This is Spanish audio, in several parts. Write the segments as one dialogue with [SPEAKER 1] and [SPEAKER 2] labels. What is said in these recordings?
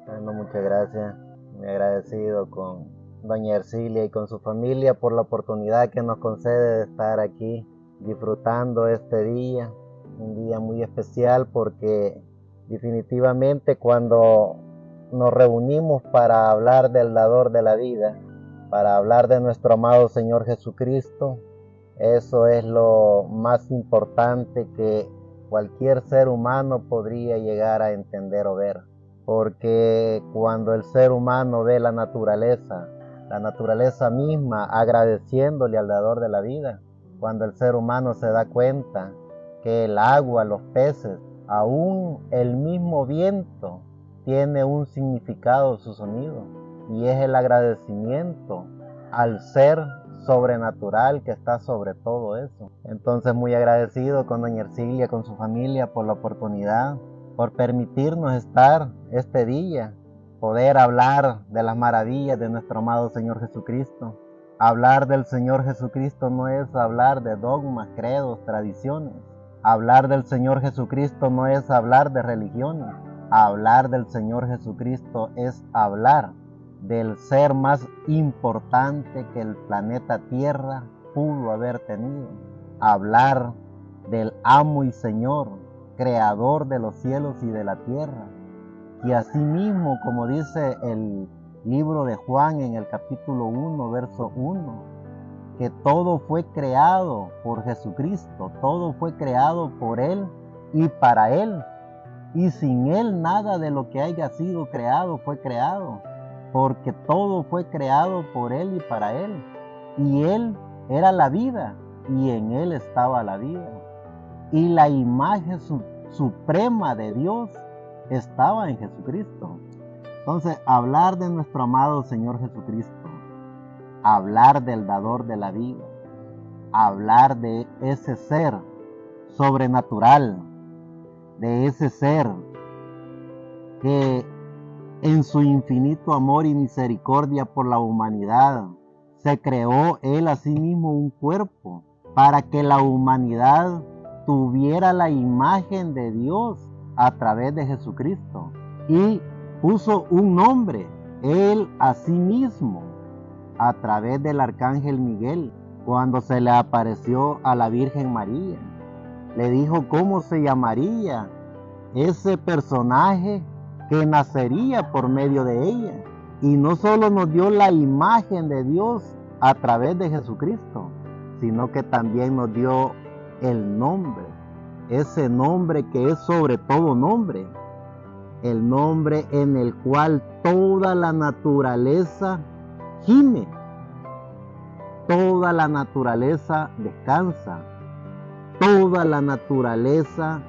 [SPEAKER 1] Bueno, muchas gracias. Muy agradecido con doña Ercilia y con su familia por la oportunidad que nos concede de estar aquí disfrutando este día. Un día muy especial porque definitivamente cuando nos reunimos para hablar del dador de la vida, para hablar de nuestro amado Señor Jesucristo, eso es lo más importante que cualquier ser humano podría llegar a entender o ver. Porque cuando el ser humano ve la naturaleza misma agradeciéndole al dador de la vida, cuando el ser humano se da cuenta que el agua, los peces, aún el mismo viento tiene un significado su sonido, y es el agradecimiento al ser sobrenatural que está sobre todo eso. Entonces muy agradecido con doña Ercilia, con su familia, por la oportunidad, por permitirnos estar este día, poder hablar de las maravillas de nuestro amado Señor Jesucristo. Hablar del Señor Jesucristo no es hablar de dogmas, credos, tradiciones. Hablar del Señor Jesucristo no es hablar de religiones. Hablar del Señor Jesucristo es hablar del ser más importante que el planeta Tierra pudo haber tenido. Hablar del amo y Señor, creador de los cielos y de la tierra. Y asimismo, como dice el libro de Juan en el capítulo 1, verso 1, que todo fue creado por Jesucristo, todo fue creado por Él y para Él. Y sin Él nada de lo que haya sido creado fue creado, porque todo fue creado por Él y para Él. Y Él era la vida, y en Él estaba la vida. Y la imagen suprema de Dios estaba en Jesucristo. Entonces, hablar de nuestro amado Señor Jesucristo, hablar del dador de la vida, hablar de ese ser sobrenatural, de ese ser que en su infinito amor y misericordia por la humanidad se creó Él a sí mismo un cuerpo para que la humanidad tuviera la imagen de Dios a través de Jesucristo, y puso un nombre, Él a sí mismo, a través del arcángel Miguel, cuando se le apareció a la Virgen María. Le dijo cómo se llamaría ese personaje que nacería por medio de ella. Y no solo nos dio la imagen de Dios a través de Jesucristo, sino que también nos dio el nombre, ese nombre que es sobre todo nombre, el nombre en el cual toda la naturaleza gime, toda la naturaleza descansa, toda la naturaleza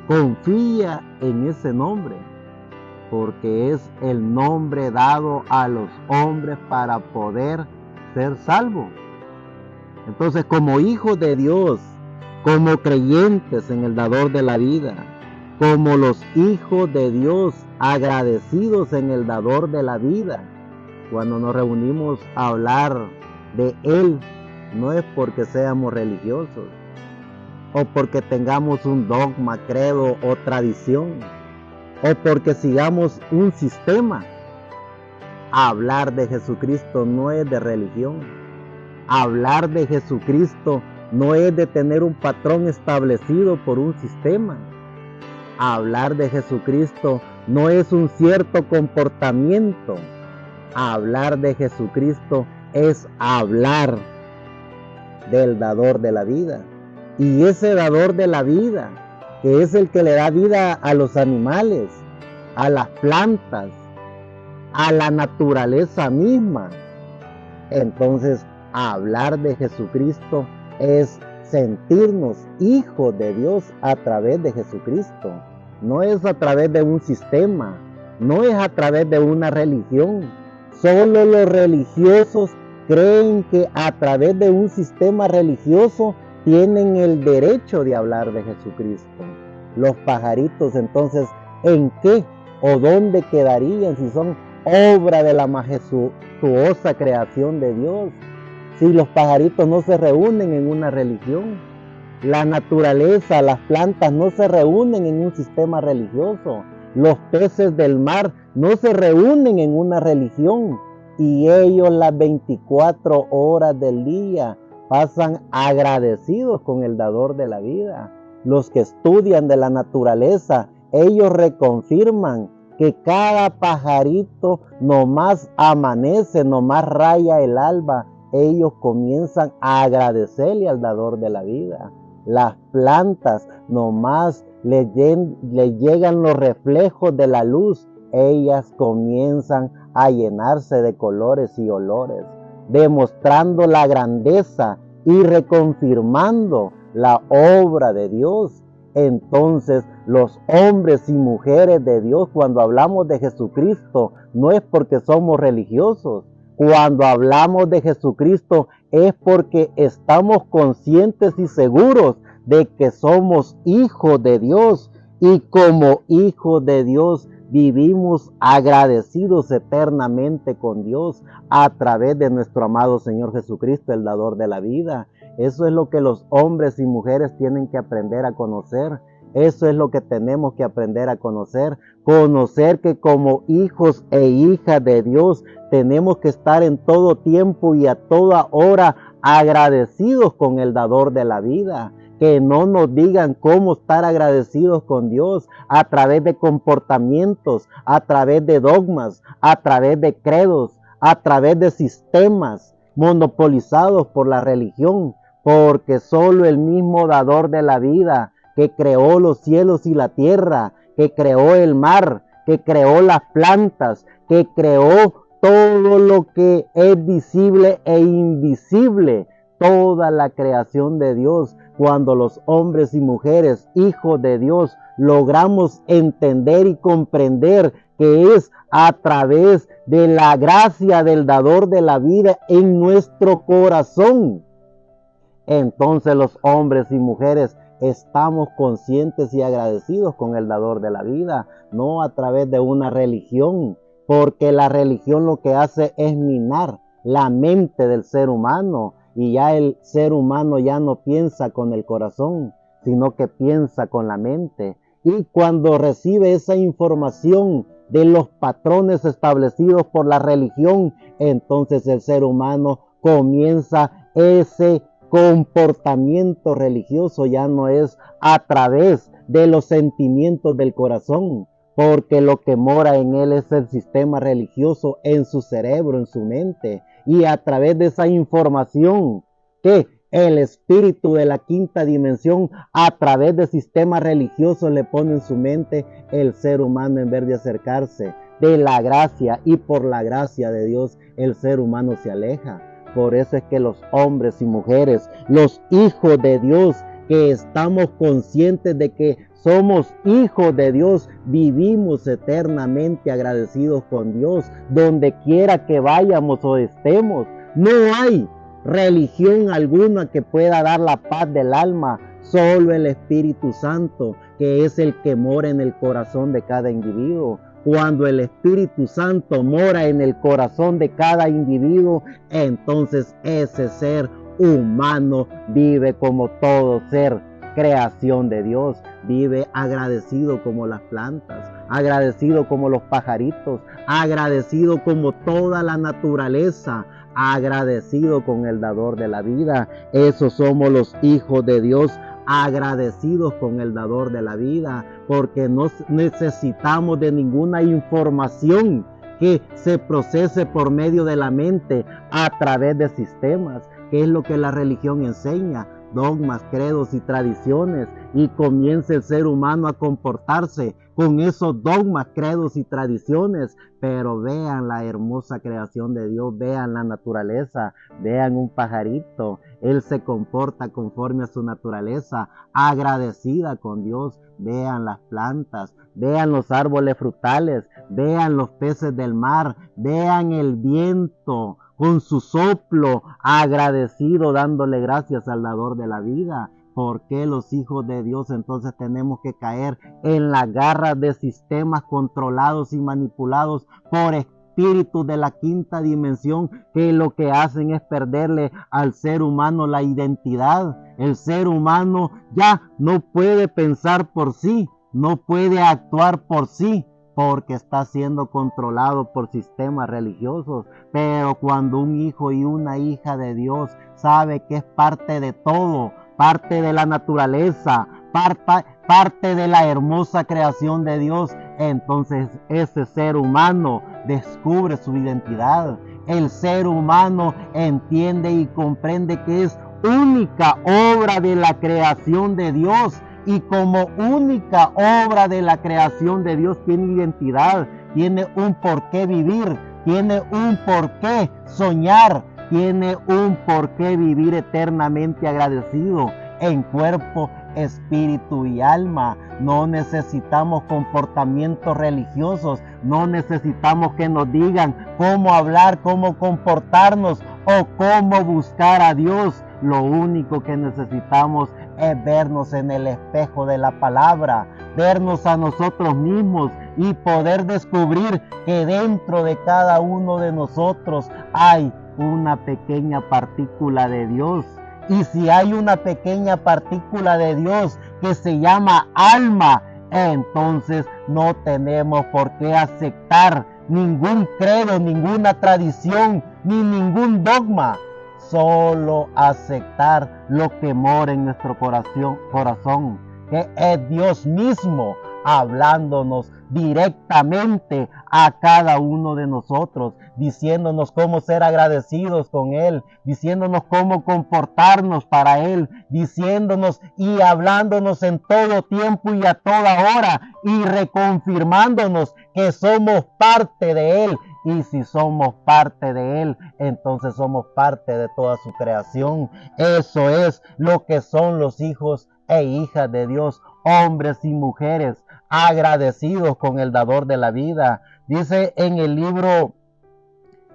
[SPEAKER 1] confía en ese nombre, porque es el nombre dado a los hombres para poder ser salvos. Entonces, como hijos de Dios, como creyentes en el dador de la vida, como los hijos de Dios agradecidos en el dador de la vida, cuando nos reunimos a hablar de Él, no es porque seamos religiosos o porque tengamos un dogma, credo o tradición, o porque sigamos un sistema. Hablar de Jesucristo no es de religión. Hablar de Jesucristo no es de tener un patrón establecido por un sistema. Hablar de Jesucristo no es un cierto comportamiento. Hablar de Jesucristo es hablar del dador de la vida. Y ese dador de la vida, que es el que le da vida a los animales, a las plantas, a la naturaleza misma. Entonces, hablar de Jesucristo es sentirnos hijos de Dios a través de Jesucristo. No es a través de un sistema, no es a través de una religión. Solo los religiosos creen que a través de un sistema religioso tienen el derecho de hablar de Jesucristo. Los pajaritos, entonces, ¿en qué o dónde quedarían si son obra de la majestuosa creación de Dios? Si los pajaritos no se reúnen en una religión, la naturaleza, las plantas no se reúnen en un sistema religioso, Los peces del mar no se reúnen en una religión y ellos las 24 horas del día pasan agradecidos con el dador de la vida. Los que estudian de la naturaleza, ellos reconfirman que cada pajarito nomás amanece, nomás raya el alba, ellos comienzan a agradecerle al dador de la vida. Las plantas nomás le llegan los reflejos de la luz, ellas comienzan a llenarse de colores y olores, demostrando la grandeza y reconfirmando la obra de Dios. Entonces, los hombres y mujeres de Dios, cuando hablamos de Jesucristo, no es porque somos religiosos. Cuando hablamos de Jesucristo es porque estamos conscientes y seguros de que somos hijos de Dios, y como hijos de Dios vivimos agradecidos eternamente con Dios a través de nuestro amado Señor Jesucristo, el dador de la vida. Eso es lo que los hombres y mujeres tienen que aprender a conocer. Eso es lo que tenemos que aprender a conocer. Conocer que como hijos e hijas de Dios tenemos que estar en todo tiempo y a toda hora agradecidos con el dador de la vida. Que no nos digan cómo estar agradecidos con Dios a través de comportamientos, a través de dogmas, a través de credos, a través de sistemas monopolizados por la religión, porque solo el mismo dador de la vida, que creó los cielos y la tierra, que creó el mar, que creó las plantas, que creó todo lo que es visible e invisible, toda la creación de Dios. Cuando los hombres y mujeres, hijos de Dios, logramos entender y comprender que es a través de la gracia del dador de la vida en nuestro corazón, entonces los hombres y mujeres estamos conscientes y agradecidos con el dador de la vida, no a través de una religión, porque la religión lo que hace es minar la mente del ser humano, y ya el ser humano ya no piensa con el corazón, sino que piensa con la mente. Y cuando recibe esa información de los patrones establecidos por la religión, entonces el ser humano comienza ese comportamiento religioso, ya no es a través de los sentimientos del corazón, porque lo que mora en él es el sistema religioso en su cerebro, en su mente, y a través de esa información que el espíritu de la quinta dimensión a través de sistemas religiosos le pone en su mente, el ser humano, en vez de acercarse de la gracia y por la gracia de Dios, el ser humano se aleja. Por eso es que los hombres y mujeres, los hijos de Dios, que estamos conscientes de que somos hijos de Dios, vivimos eternamente agradecidos con Dios, donde quiera que vayamos o estemos. No hay religión alguna que pueda dar la paz del alma, solo el Espíritu Santo, que es el que mora en el corazón de cada individuo. Cuando el Espíritu Santo mora en el corazón de cada individuo, entonces ese ser humano vive como todo ser creación de Dios, vive agradecido como las plantas, agradecido como los pajaritos, agradecido como toda la naturaleza, agradecido con el dador de la vida. Esos somos los hijos de Dios, agradecidos con el dador de la vida, porque no necesitamos de ninguna información que se procese por medio de la mente a través de sistemas, que es lo que la religión enseña, dogmas, credos y tradiciones, y comienza el ser humano a comportarse con esos dogmas, credos y tradiciones. Pero vean la hermosa creación de Dios, vean la naturaleza, vean un pajarito, él se comporta conforme a su naturaleza, agradecida con Dios. Vean las plantas, vean los árboles frutales, vean los peces del mar, vean el viento con su soplo, agradecido, dándole gracias al dador de la vida. ¿Por qué los hijos de Dios entonces tenemos que caer en las garras de sistemas controlados y manipulados por espíritus de la quinta dimensión, que lo que hacen es perderle al ser humano la identidad? El ser humano ya no puede pensar por sí, no puede actuar por sí porque está siendo controlado por sistemas religiosos. Pero cuando un hijo y una hija de Dios sabe que es parte de todo, parte de la naturaleza, parte de la hermosa creación de Dios, entonces ese ser humano descubre su identidad. El ser humano entiende y comprende que es única obra de la creación de Dios, y como única obra de la creación de Dios tiene identidad, tiene un porqué vivir, tiene un porqué soñar, tiene un porqué vivir eternamente agradecido en cuerpo, espíritu y alma. No necesitamos comportamientos religiosos, no necesitamos que nos digan cómo hablar, cómo comportarnos o cómo buscar a Dios. Lo único que necesitamos es vernos en el espejo de la palabra, vernos a nosotros mismos y poder descubrir que dentro de cada uno de nosotros hay una pequeña partícula de Dios. Y si hay una pequeña partícula de Dios que se llama alma, entonces no tenemos por qué aceptar ningún credo, ninguna tradición, ni ningún dogma. Solo aceptar lo que mora en nuestro corazón, que es Dios mismo hablándonos directamente a cada uno de nosotros, diciéndonos cómo ser agradecidos con Él, diciéndonos cómo comportarnos para Él, diciéndonos y hablándonos en todo tiempo y a toda hora, y reconfirmándonos que somos parte de Él. Y si somos parte de Él, entonces somos parte de toda su creación. Eso es lo que son los hijos e hijas de Dios, hombres y mujeres agradecidos con el dador de la vida. Dice en el libro,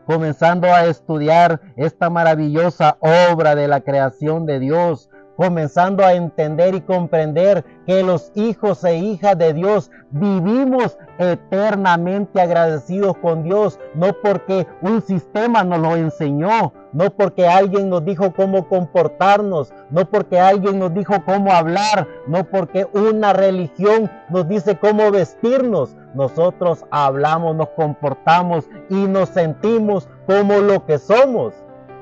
[SPEAKER 1] comenzando a estudiar esta maravillosa obra de la creación de Dios, comenzando a entender y comprender que los hijos e hijas de Dios vivimos eternamente agradecidos con Dios, no porque un sistema nos lo enseñó, no porque alguien nos dijo cómo comportarnos, no porque alguien nos dijo cómo hablar, no porque una religión nos dice cómo vestirnos. Nosotros hablamos, nos comportamos y nos sentimos como lo que somos,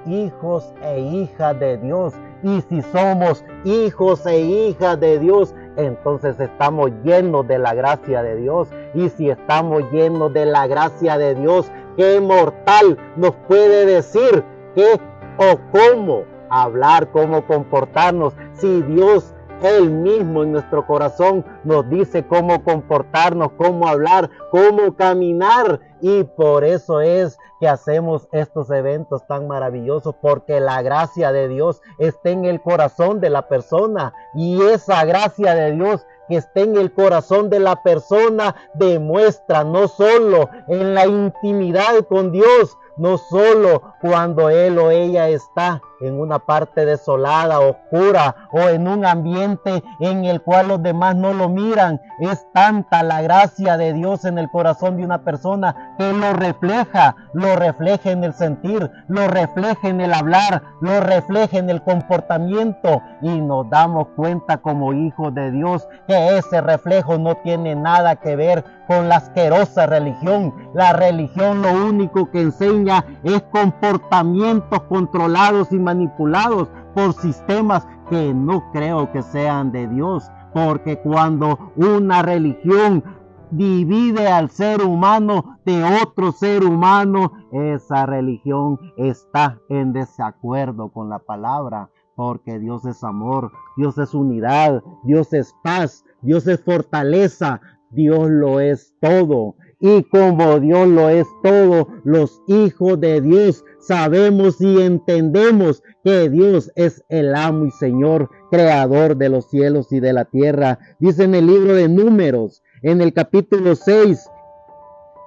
[SPEAKER 1] hijos e hijas de Dios. Y si somos hijos e hijas de Dios, entonces estamos llenos de la gracia de Dios. Y si estamos llenos de la gracia de Dios, ¿qué mortal nos puede decir qué o cómo hablar, cómo comportarnos? Si Dios Él mismo en nuestro corazón nos dice cómo comportarnos, cómo hablar, cómo caminar. Y por eso es que hacemos estos eventos tan maravillosos, porque la gracia de Dios está en el corazón de la persona. Y esa gracia de Dios que está en el corazón de la persona demuestra no solo en la intimidad con Dios, no solo cuando él o ella está en una parte desolada, oscura, o en un ambiente en el cual los demás no lo miran. Es tanta la gracia de Dios en el corazón de una persona que lo refleja en el sentir, lo refleja en el hablar, lo refleja en el comportamiento, y nos damos cuenta como hijos de Dios que ese reflejo no tiene nada que ver con la asquerosa religión. La religión lo único que enseña es comportamientos controlados y manipulados por sistemas que no creo que sean de Dios, porque cuando una religión divide al ser humano de otro ser humano, esa religión está en desacuerdo con la palabra, porque Dios es amor, Dios es unidad, Dios es paz, Dios es fortaleza, Dios lo es todo. Y como Dios lo es todo, los hijos de Dios sabemos y entendemos que Dios es el amo y Señor, creador de los cielos y de la tierra. Dice en el libro de Números, en el capítulo 6,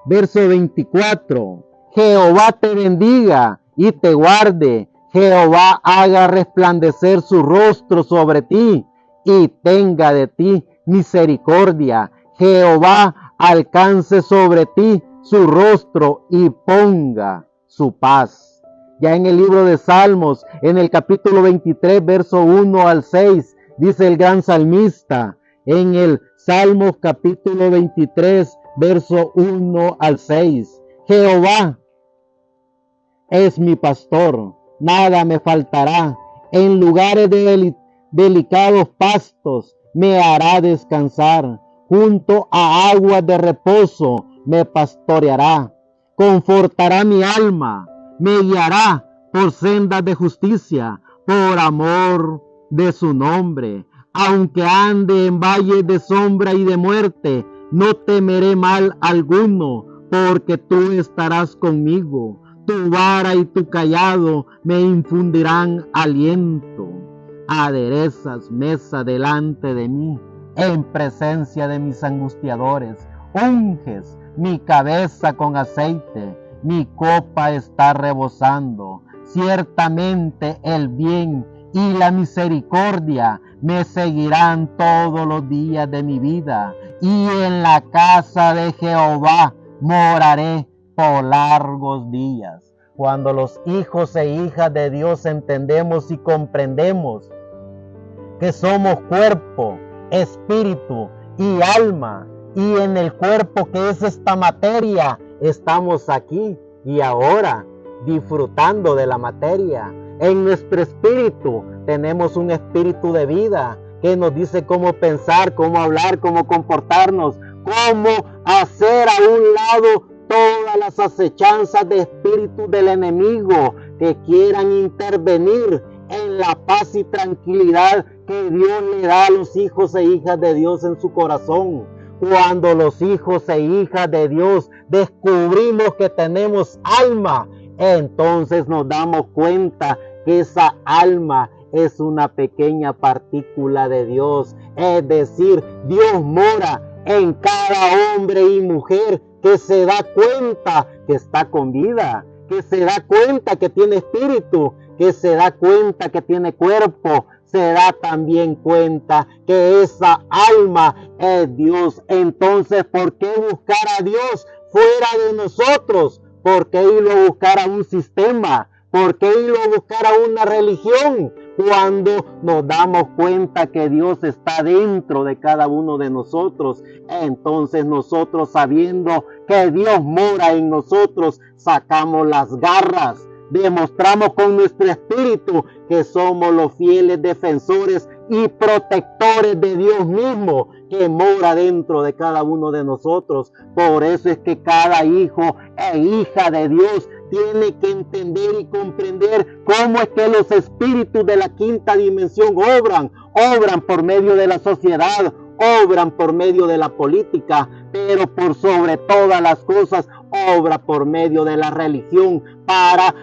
[SPEAKER 1] verso 24, Jehová te bendiga y te guarde, Jehová haga resplandecer su rostro sobre ti y tenga de ti misericordia, Jehová alcance sobre ti su rostro y ponga su paz. Ya en el libro de Salmos, en el capítulo 23, verso 1 al 6, dice el gran salmista, en el
[SPEAKER 2] Salmos capítulo 23, verso 1 al 6. Jehová es mi pastor, nada me faltará. En lugares de delicados pastos me hará descansar. Junto a aguas de reposo me pastoreará. Confortará mi alma, me guiará por sendas de justicia, por amor de su nombre. Aunque ande en valles de sombra y de muerte, no temeré mal alguno, porque tú estarás conmigo. Tu vara y tu cayado me infundirán aliento. Aderezas mesa delante de mí, en presencia de mis angustiadores. Unges mi cabeza con aceite, mi copa está rebosando. Ciertamente el bien y la misericordia me seguirán todos los días de mi vida, y en la casa de Jehová moraré por largos días.
[SPEAKER 1] Cuando los hijos e hijas de Dios entendemos y comprendemos que somos cuerpo, espíritu y alma, y en el cuerpo que es esta materia, estamos aquí y ahora disfrutando de la materia. En nuestro espíritu tenemos un espíritu de vida que nos dice cómo pensar, cómo hablar, cómo comportarnos, cómo hacer a un lado todas las acechanzas de espíritu del enemigo que quieran intervenir en la paz y tranquilidad que Dios le da a los hijos e hijas de Dios en su corazón. Cuando los hijos e hijas de Dios descubrimos que tenemos alma, entonces nos damos cuenta que esa alma es una pequeña partícula de Dios. Es decir, Dios mora en cada hombre y mujer que se da cuenta que está con vida, que se da cuenta que tiene espíritu, que se da cuenta que tiene cuerpo, se da también cuenta que esa alma es Dios. Entonces, ¿por qué buscar a Dios fuera de nosotros? ¿Por qué irlo a buscar a un sistema? ¿Por qué irlo a buscar a una religión? Cuando nos damos cuenta que Dios está dentro de cada uno de nosotros, entonces nosotros, sabiendo que Dios mora en nosotros, sacamos las garras, demostramos con nuestro espíritu que somos los fieles defensores y protectores de Dios mismo que mora dentro de cada uno de nosotros. Por eso es que cada hijo e hija de Dios tiene que entender y comprender cómo es que los espíritus de la quinta dimensión obran por medio de la sociedad, obran por medio de la política, pero por sobre todas las cosas obra por medio de la religión para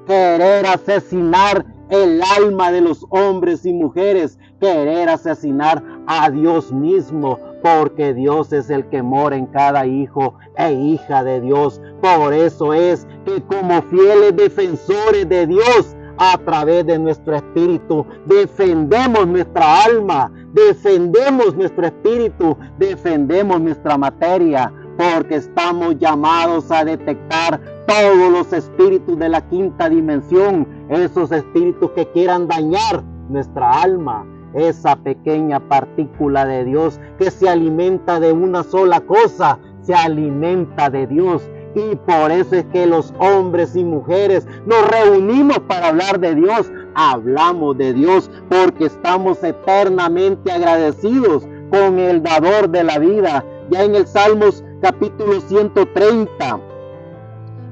[SPEAKER 1] querer asesinar el alma de los hombres y mujeres, querer asesinar a Dios mismo, porque Dios es el que mora en cada hijo e hija de Dios. Por eso es que como fieles defensores de Dios, a través de nuestro espíritu, defendemos nuestra alma, defendemos nuestro espíritu, defendemos nuestra materia, porque estamos llamados a detectar todos los espíritus de la quinta dimensión, esos espíritus que quieran dañar nuestra alma, esa pequeña partícula de Dios que se alimenta de una sola cosa, se alimenta de Dios. Y por eso es que los hombres y mujeres nos reunimos para hablar de Dios. Hablamos de Dios porque estamos eternamente agradecidos con el dador de la vida. Ya en el Salmos capítulo 130,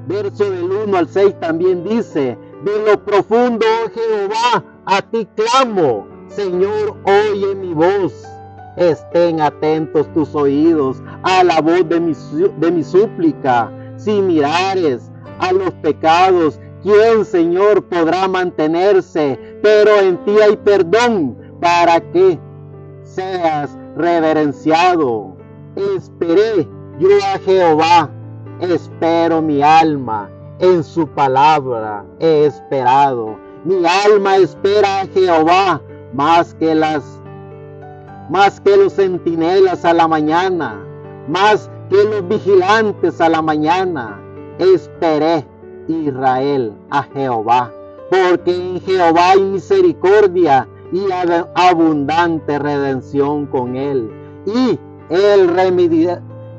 [SPEAKER 1] verso del 1 al 6 también dice: de lo profundo, oh Jehová, a ti clamo. Señor, oye mi voz. Estén atentos tus oídos a la voz de mi súplica. Si mirares a los pecados, ¿quién, Señor, podrá mantenerse? Pero en ti hay perdón para que seas reverenciado. Esperé yo a Jehová, espero mi alma, en su palabra he esperado. Mi alma espera a Jehová más que los centinelas a la mañana, más que los vigilantes a la mañana. Esperé, Israel, a Jehová, porque en Jehová hay misericordia y abundante redención con él, y
[SPEAKER 2] Él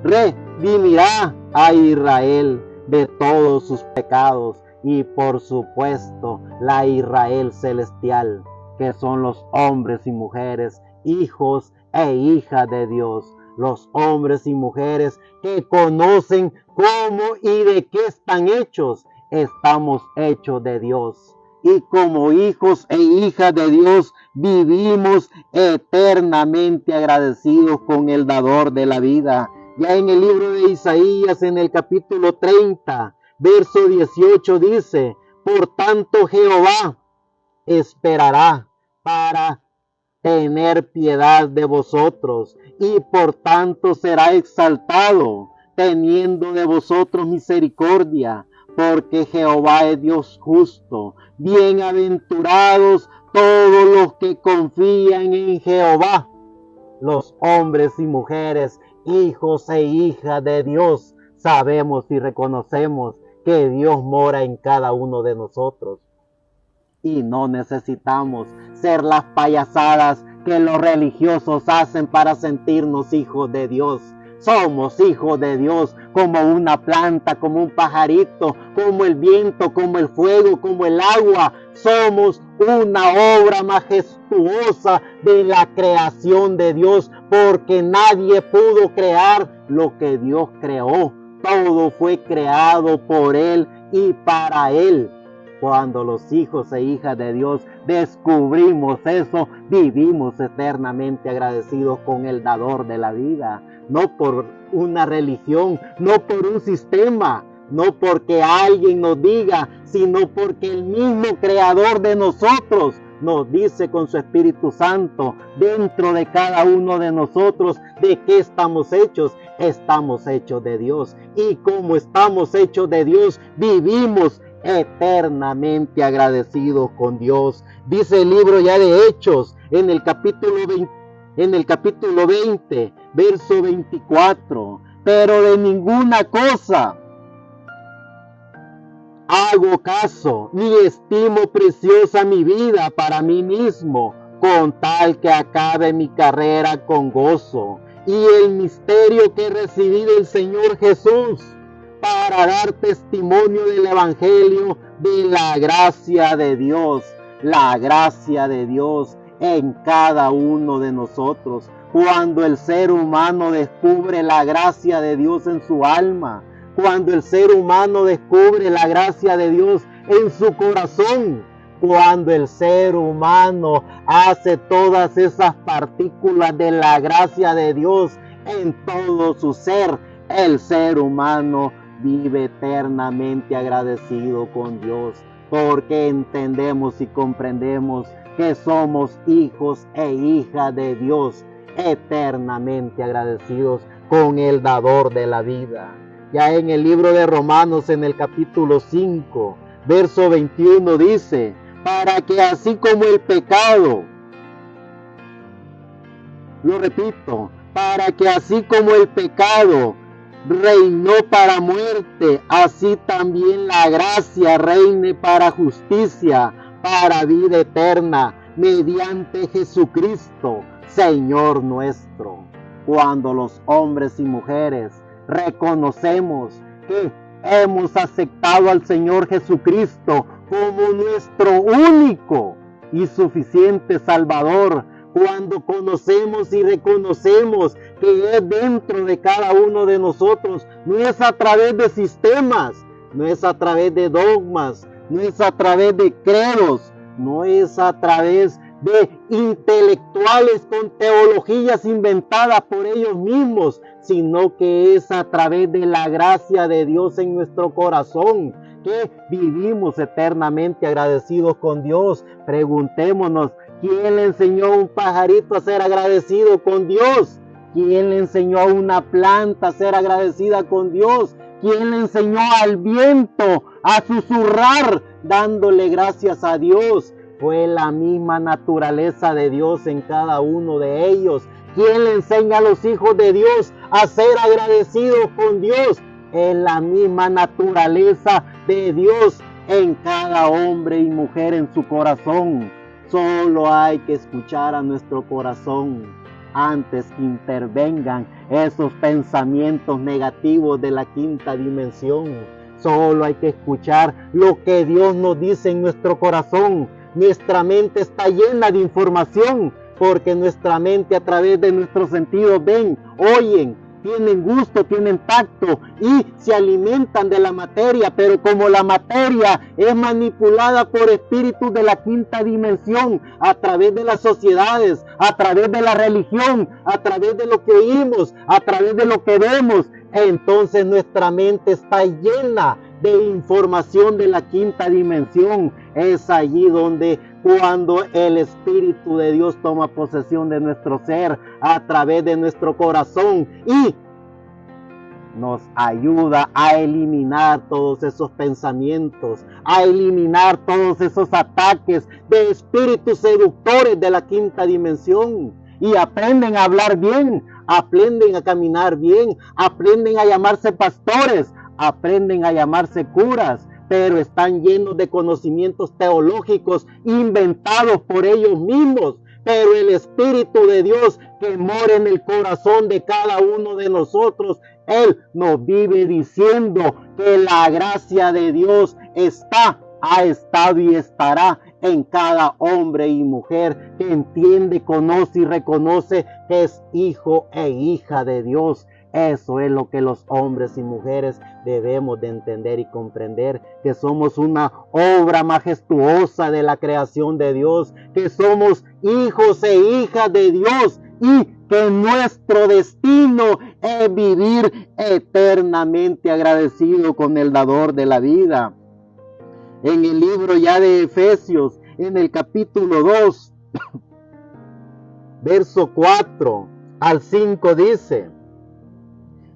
[SPEAKER 2] redimirá a Israel de todos sus pecados y por supuesto la Israel celestial, que son los hombres y mujeres, hijos e hijas de Dios, los hombres y mujeres que conocen cómo y de qué están hechos. Estamos hechos de Dios. Y como hijos e hijas de Dios vivimos eternamente agradecidos con el dador de la vida. Ya en el libro de Isaías, en el capítulo 30, verso 18 dice: por tanto Jehová esperará para tener piedad de vosotros, y por tanto será exaltado, teniendo de vosotros misericordia, porque Jehová es Dios justo. Bienaventurados todos los que confían en Jehová, los hombres y mujeres, hijos e hijas de Dios. Sabemos y reconocemos que Dios mora en cada uno de nosotros. Y no necesitamos ser las payasadas que los religiosos hacen para sentirnos hijos de Dios. Somos hijos de Dios como una planta, como un pajarito, como el viento, como el fuego, como el agua. Somos una obra majestuosa de la creación de Dios, porque nadie pudo crear lo que Dios creó. Todo fue creado por Él y para Él. Cuando los hijos e hijas de Dios descubrimos eso, vivimos eternamente agradecidos con el dador de la vida. No por una religión, no por un sistema, no porque alguien nos diga, sino porque el mismo creador de nosotros nos dice con su Espíritu Santo dentro de cada uno de nosotros de qué estamos hechos. Estamos hechos de Dios, y como estamos hechos de Dios, vivimos eternamente agradecidos con Dios. Dice el libro ya de Hechos, en el capítulo 20, verso 24: pero de ninguna cosa hago caso, ni estimo preciosa mi vida para mí mismo, con tal que acabe mi carrera con gozo y el misterio que recibí del Señor Jesús, para dar testimonio del Evangelio de la gracia de Dios. La gracia de Dios en cada uno de nosotros. Cuando el ser humano descubre la gracia de Dios en su alma, cuando el ser humano descubre la gracia de Dios en su corazón, cuando el ser humano hace todas esas partículas de la gracia de Dios en todo su ser, el ser humano vive eternamente agradecido con Dios, porque entendemos y comprendemos que somos hijos e hijas de Dios, eternamente agradecidos con el dador de la vida. Ya en el libro de Romanos, en el capítulo 5, verso 21 dice: para que así como el pecado, lo repito, para que así como el pecado reinó para muerte, así también la gracia reine para justicia, para vida eterna, mediante Jesucristo, Señor nuestro. Cuando los hombres y mujeres reconocemos que hemos aceptado al Señor Jesucristo como nuestro único y suficiente Salvador, cuando conocemos y reconocemos que es dentro de cada uno de nosotros, no es a través de sistemas, no es a través de dogmas, no es a través de credos, no es a través de intelectuales con teologías inventadas por ellos mismos, sino que es a través de la gracia de Dios en nuestro corazón que vivimos eternamente agradecidos con Dios. Preguntémonos, ¿quién le enseñó a un pajarito a ser agradecido con Dios? ¿Quién le enseñó a una planta a ser agradecida con Dios? ¿Quién le enseñó al viento a susurrar dándole gracias a Dios? Fue la misma naturaleza de Dios en cada uno de ellos. ¿Quién le enseña a los hijos de Dios a ser agradecidos con Dios? Es la misma naturaleza de Dios en cada hombre y mujer en su corazón. Solo hay que escuchar a nuestro corazón. antes que intervengan esos pensamientos negativos de la quinta dimensión. Solo hay que escuchar lo que Dios nos dice en nuestro corazón. Nuestra mente está llena de información, porque nuestra mente, a través de nuestros sentidos, ven, oyen, tienen gusto, tienen tacto y se alimentan de la materia. Pero como la materia es manipulada por espíritus de la quinta dimensión, a través de las sociedades, a través de la religión, a través de lo que oímos, a través de lo que vemos, entonces nuestra mente está llena de información de la quinta dimensión. Es allí donde, cuando el Espíritu de Dios toma posesión de nuestro ser a través de nuestro corazón y nos ayuda a eliminar todos esos pensamientos, a eliminar todos esos ataques de espíritus seductores de la quinta dimensión. Y aprenden a hablar bien, aprenden a caminar bien, aprenden a llamarse pastores, aprenden a llamarse curas, pero están llenos de conocimientos teológicos inventados por ellos mismos. Pero el Espíritu de Dios que mora en el corazón de cada uno de nosotros, Él nos vive diciendo que la gracia de Dios está, ha estado y estará en cada hombre y mujer que entiende, conoce y reconoce que es hijo e hija de Dios. Eso es lo que los hombres y mujeres debemos de entender y comprender, que somos una obra majestuosa de la creación de Dios, que somos hijos e hijas de Dios y que nuestro destino es vivir eternamente agradecido con el dador de la vida. En el libro ya de Efesios, en el capítulo 2, verso 4 al 5 dice: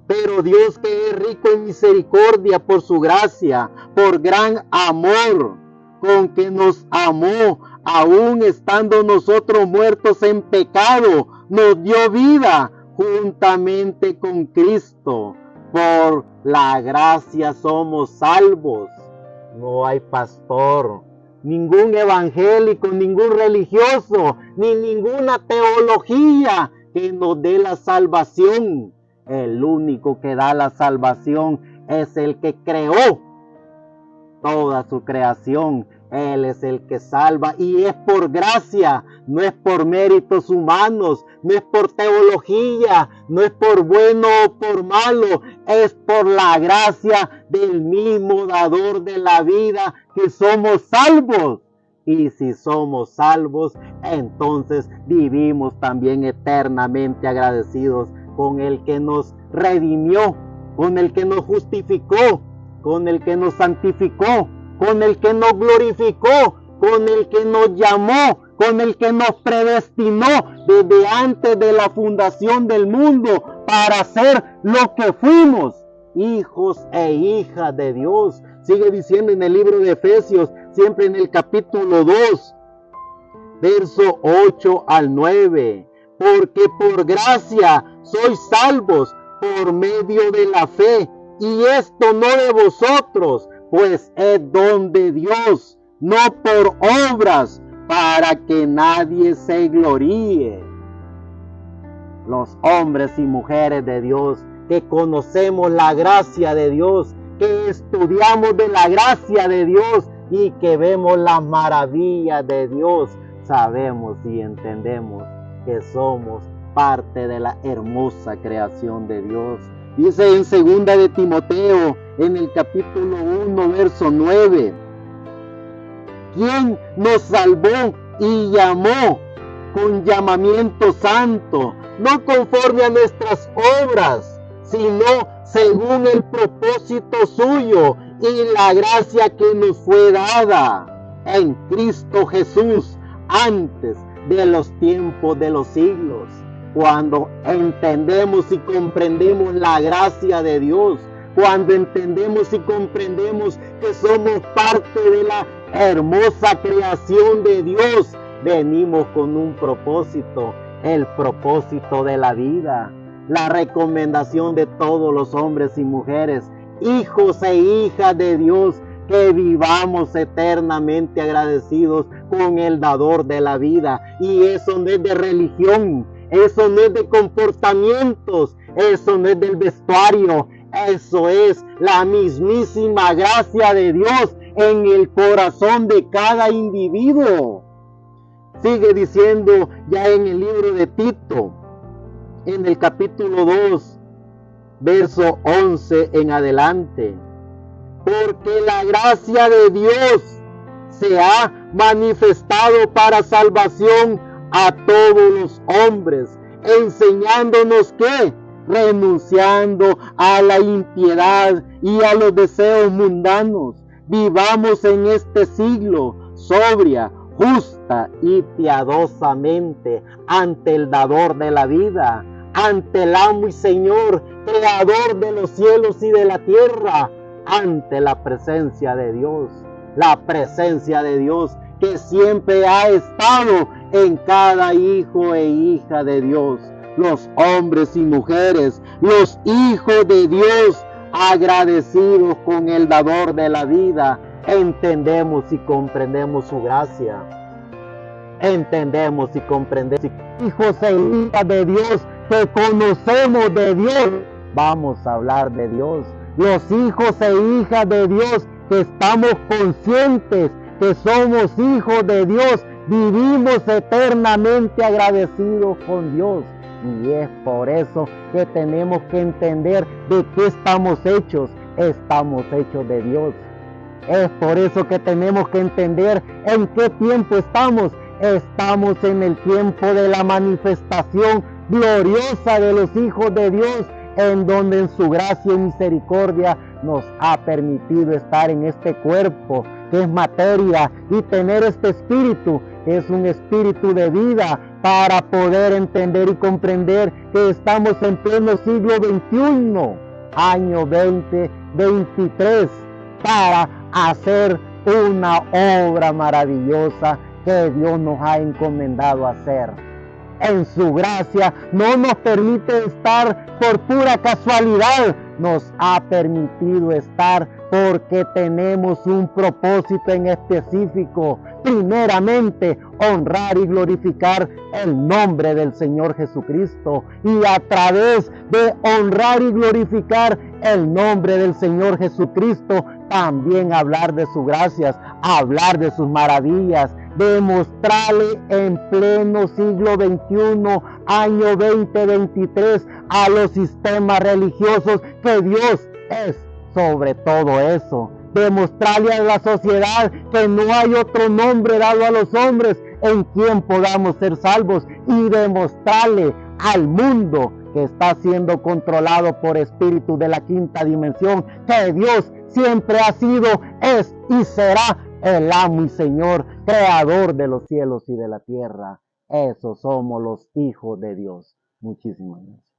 [SPEAKER 2] pero Dios, que es rico en misericordia por su gracia, por gran amor con que nos amó, aun estando nosotros muertos en pecado, nos dio vida juntamente con Cristo. Por la gracia somos salvos. No hay pastor, ningún evangélico, ningún religioso, ni ninguna teología que nos dé la salvación. El único que da la salvación es el que creó toda su creación. Él es el que salva y es por gracia, no es por méritos humanos, no es por teología, no es por bueno o por malo, es por la gracia del mismo dador de la vida que somos salvos. Y si somos salvos, entonces vivimos también eternamente agradecidos con el que nos redimió, con el que nos justificó, con el que nos santificó, con el que nos glorificó, con el que nos llamó, con el que nos predestinó desde antes de la fundación del mundo para ser lo que fuimos, hijos e hijas de Dios. Sigue diciendo en el libro de Efesios, siempre en el capítulo 2, verso 8 al 9. Porque por gracia sois salvos por medio de la fe, y esto no de vosotros, pues es don de Dios, no por obras, para que nadie se gloríe. Los hombres y mujeres de Dios que conocemos la gracia de Dios, que estudiamos de la gracia de Dios y que vemos las maravillas de Dios, sabemos y entendemos que somos parte de la hermosa creación de Dios. Dice en 2 de Timoteo, en el capítulo 1, verso 9, quien nos salvó y llamó con llamamiento santo, no conforme a nuestras obras, sino según el propósito suyo y la gracia que nos fue dada en Cristo Jesús antes de los tiempos de los siglos. Cuando entendemos y comprendemos la gracia de Dios, cuando entendemos y comprendemos que somos parte de la hermosa creación de Dios, venimos con un propósito, el propósito de la vida, la recomendación de todos los hombres y mujeres, hijos e hijas de Dios, que vivamos eternamente agradecidos con el dador de la vida. Y eso no es de religión, eso no es de comportamientos, eso no es del vestuario, eso es la mismísima gracia de Dios en el corazón de cada individuo. Sigue diciendo ya en el libro de Tito, en el capítulo 2, verso 11 en adelante. Porque la gracia de Dios se ha manifestado para salvación a todos los hombres, enseñándonos que, renunciando a la impiedad y a los deseos mundanos, vivamos en este siglo sobria, justa y piadosamente ante el dador de la vida, ante el amo y Señor, creador de los cielos y de la tierra, ante la presencia de Dios. La presencia de Dios que siempre ha estado en cada hijo e hija de Dios. Los hombres y mujeres, los hijos de Dios, agradecidos con el dador de la vida, entendemos y comprendemos su gracia. Entendemos y comprendemos. Hijos e hijas de Dios, que conocemos de Dios, vamos a hablar de Dios. Los hijos e hijas de Dios, que estamos conscientes que somos hijos de Dios, vivimos eternamente agradecidos con Dios. Y es por eso que tenemos que entender de qué estamos hechos. Estamos hechos de Dios. Es por eso que tenemos que entender en qué tiempo estamos. Estamos en el tiempo de la manifestación gloriosa de los hijos de Dios, en donde en su gracia y misericordia nos ha permitido estar en este cuerpo que es materia y tener este espíritu que es un espíritu de vida, para poder entender y comprender que estamos en pleno siglo XXI, año 2023, para hacer una obra maravillosa que Dios nos ha encomendado hacer. En su gracia no nos permite estar por pura casualidad, nos ha permitido estar porque tenemos un propósito en específico. Primeramente, honrar y glorificar el nombre del Señor Jesucristo, y a través de honrar y glorificar el nombre del Señor Jesucristo, también hablar de sus gracias, hablar de sus maravillas, demostrarle en pleno siglo XXI, año 2023, a los sistemas religiosos que Dios es sobre todo eso. Demostrarle a la sociedad que no hay otro nombre dado a los hombres en quien podamos ser salvos, y demostrarle al mundo que está siendo controlado por espíritus de la quinta dimensión que Dios siempre ha sido, es y será el amo y Señor, creador de los cielos y de la tierra. Esos somos los hijos de Dios. Muchísimas gracias.